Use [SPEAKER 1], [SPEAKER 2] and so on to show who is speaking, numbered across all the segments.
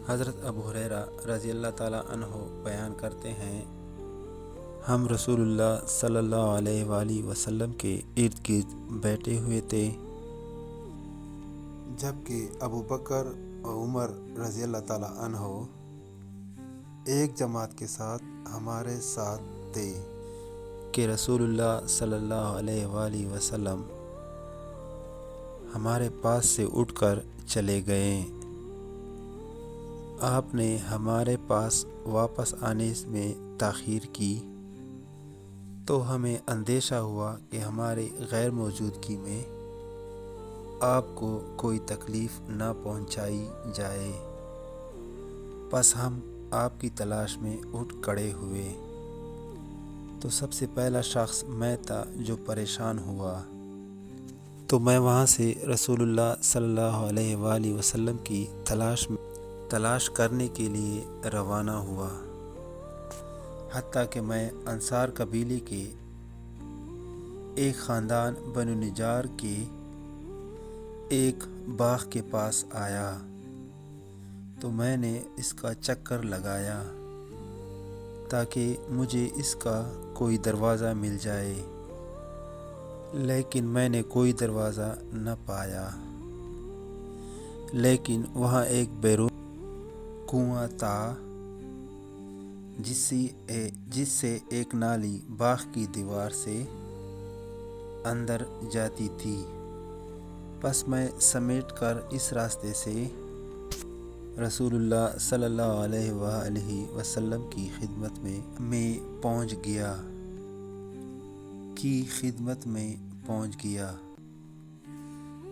[SPEAKER 1] حضرت ابو ہریرہ رضی اللہ تعالیٰ عنہ بیان کرتے ہیں، ہم رسول اللہ صلی اللہ علیہ وآلہ وسلم کے ارد گرد بیٹھے ہوئے تھے، جبکہ ابو بکر و عمر رضی اللہ تعالیٰ عنہ ایک جماعت کے ساتھ ہمارے ساتھ تھے کہ رسول اللہ صلی اللہ علیہ وآلہ وسلم ہمارے پاس سے اٹھ کر چلے گئے۔ آپ نے ہمارے پاس واپس آنے میں تاخیر کی تو ہمیں اندیشہ ہوا کہ ہماری غیر موجودگی میں آپ کو کوئی تکلیف نہ پہنچائی جائے، پس ہم آپ کی تلاش میں اٹھ کھڑے ہوئے تو سب سے پہلا شخص میں تھا جو پریشان ہوا، تو میں وہاں سے رسول اللہ صلی اللہ علیہ وآلہ وسلم کی تلاش کرنے کے لیے روانہ ہوا، حتیٰ کہ میں انصار قبیلے کے ایک خاندان بنو نجار کے ایک باغ کے پاس آیا تو میں نے اس کا چکر لگایا تاکہ مجھے اس کا کوئی دروازہ مل جائے، لیکن میں نے کوئی دروازہ نہ پایا، لیکن وہاں ایک بیرون کنواں تھا جس سے ایک نالی باغ کی دیوار سے اندر جاتی تھی، پس میں سمیٹ کر اس راستے سے رسول اللہ صلی اللہ علیہ وآلہ وسلم کی خدمت میں پہنچ گیا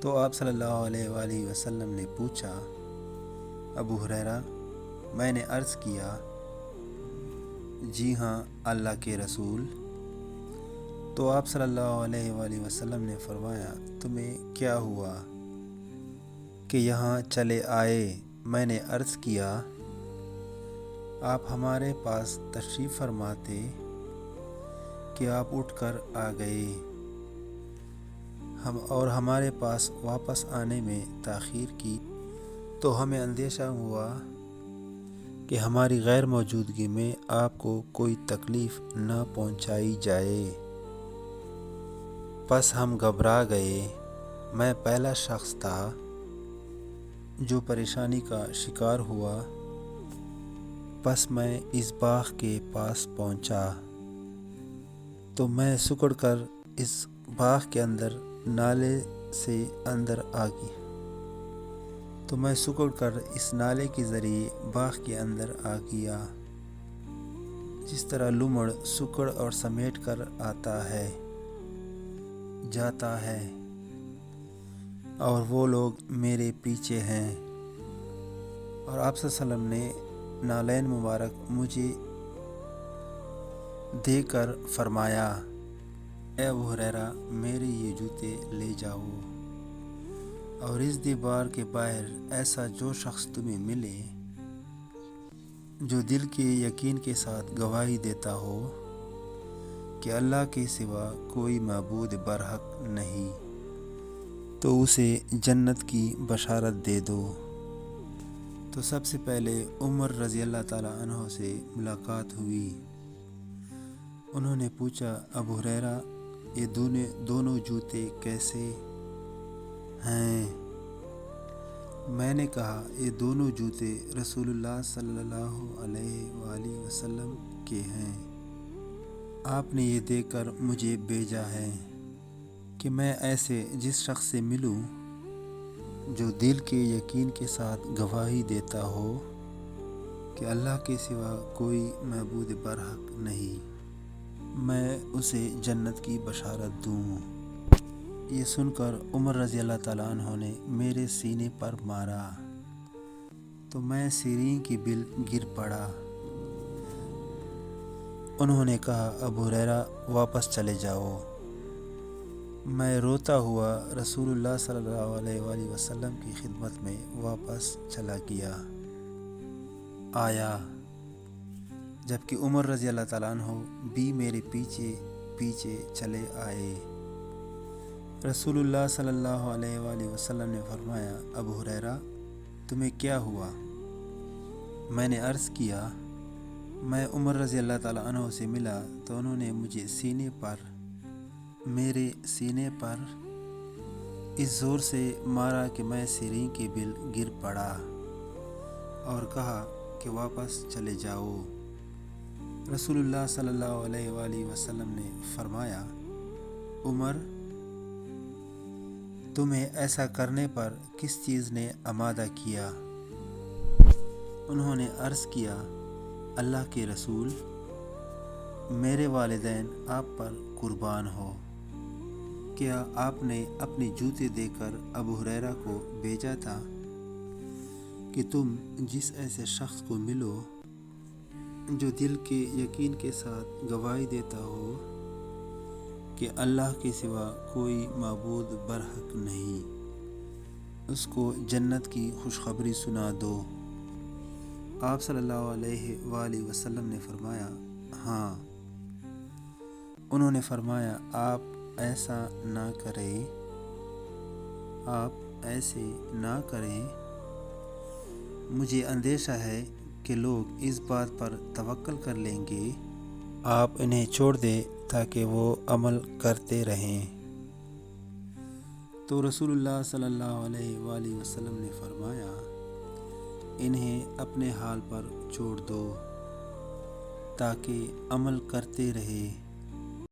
[SPEAKER 1] تو آپ صلی اللہ علیہ وآلہ وسلم نے پوچھا، ابو ہریرہ؟ میں نے عرض کیا، جی ہاں اللہ کے رسول۔ تو آپ صلی اللہ علیہ وآلہ وسلم نے فرمایا، تمہیں کیا ہوا کہ یہاں چلے آئے؟ میں نے عرض کیا، آپ ہمارے پاس تشریف فرماتے کہ آپ اٹھ کر آ گئے، اور ہمارے پاس واپس آنے میں تاخیر کی تو ہمیں اندیشہ ہوا کہ ہماری غیر موجودگی میں آپ کو کوئی تکلیف نہ پہنچائی جائے، پس ہم گھبرا گئے۔ میں پہلا شخص تھا جو پریشانی کا شکار ہوا، پس میں اس باغ کے پاس پہنچا تو میں سکڑ کر اس باغ کے اندر نالے سے اندر آ گیا، تو میں سکڑ کر اس نالے کے ذریعے باغ کے اندر آ گیا، جس طرح لومڑ سکڑ اور سمیٹ کر جاتا ہے، اور وہ لوگ میرے پیچھے ہیں، اور آپ صلی اللہ علیہ وسلم نے نالین مبارک مجھے دے کر فرمایا، اے ابو ہریرہ، میرے یہ جوتے لے جاؤ، اور اس دیوار کے باہر ایسا جو شخص تمہیں ملے جو دل کے یقین کے ساتھ گواہی دیتا ہو کہ اللہ کے سوا کوئی معبود برحق نہیں، تو اسے جنت کی بشارت دے دو۔ تو سب سے پہلے عمر رضی اللہ تعالیٰ عنہ سے ملاقات ہوئی۔ انہوں نے پوچھا، ابو ہریرہ، یہ دونوں جوتے کیسے ہیں؟ میں نے کہا، یہ دونوں جوتے رسول اللہ صلی اللہ علیہ وآلہ وسلم کے ہیں، آپ نے یہ دے کر مجھے بھیجا ہے کہ میں ایسے جس شخص سے ملوں جو دل کے یقین کے ساتھ گواہی دیتا ہو کہ اللہ کے سوا کوئی معبود برحق نہیں، میں اسے جنت کی بشارت دوں۔ یہ سن کر عمر رضی اللہ تعالیٰ عنہ نے میرے سینے پر مارا تو میں سیرین کی بل گر پڑا۔ انہوں نے کہا، ابو ہریرہ، واپس چلے جاؤ۔ میں روتا ہوا رسول اللہ صلی اللہ علیہ وآلہ وسلم کی خدمت میں واپس چلا آیا، جبکہ عمر رضی اللہ تعالیٰ عنہ بھی میرے پیچھے چلے آئے۔ رسول اللہ صلی اللہ علیہ وآلہ وسلم نے فرمایا، ابو ہریرہ، تمہیں کیا ہوا؟ میں نے عرض کیا میں عمر رضی اللہ تعالیٰ عنہ سے ملا تو انہوں نے مجھے میرے سینے پر اس زور سے مارا کہ میں سیرین کے بل گر پڑا اور کہا کہ واپس چلے جاؤ۔ رسول اللہ صلی اللہ علیہ وآلہ وسلم نے فرمایا عمر، تمہیں ایسا کرنے پر کس چیز نے آمادہ کیا؟ انہوں نے عرض کیا اللہ کے رسول، میرے والدین آپ پر قربان ہو، کیا آپ نے اپنے جوتے دے کر ابو ہریرہ کو بھیجا تھا کہ تم جس ایسے شخص کو ملو جو دل کے یقین کے ساتھ گواہی دیتا ہو کہ اللہ کے سوا کوئی معبود برحق نہیں، اس کو جنت کی خوشخبری سنا دو؟ آپ صلی اللہ علیہ وآلہ وسلم نے فرمایا ہاں۔ انہوں نے فرمایا آپ ایسے نہ کریں، مجھے اندیشہ ہے کہ لوگ اس بات پر توکل کر لیں گے، آپ انہیں چھوڑ دیں تاکہ وہ عمل کرتے رہیں۔ تو رسول اللہ صلی اللہ علیہ وآلہ وسلم نے فرمایا انہیں اپنے حال پر چھوڑ دو تاکہ عمل کرتے رہے۔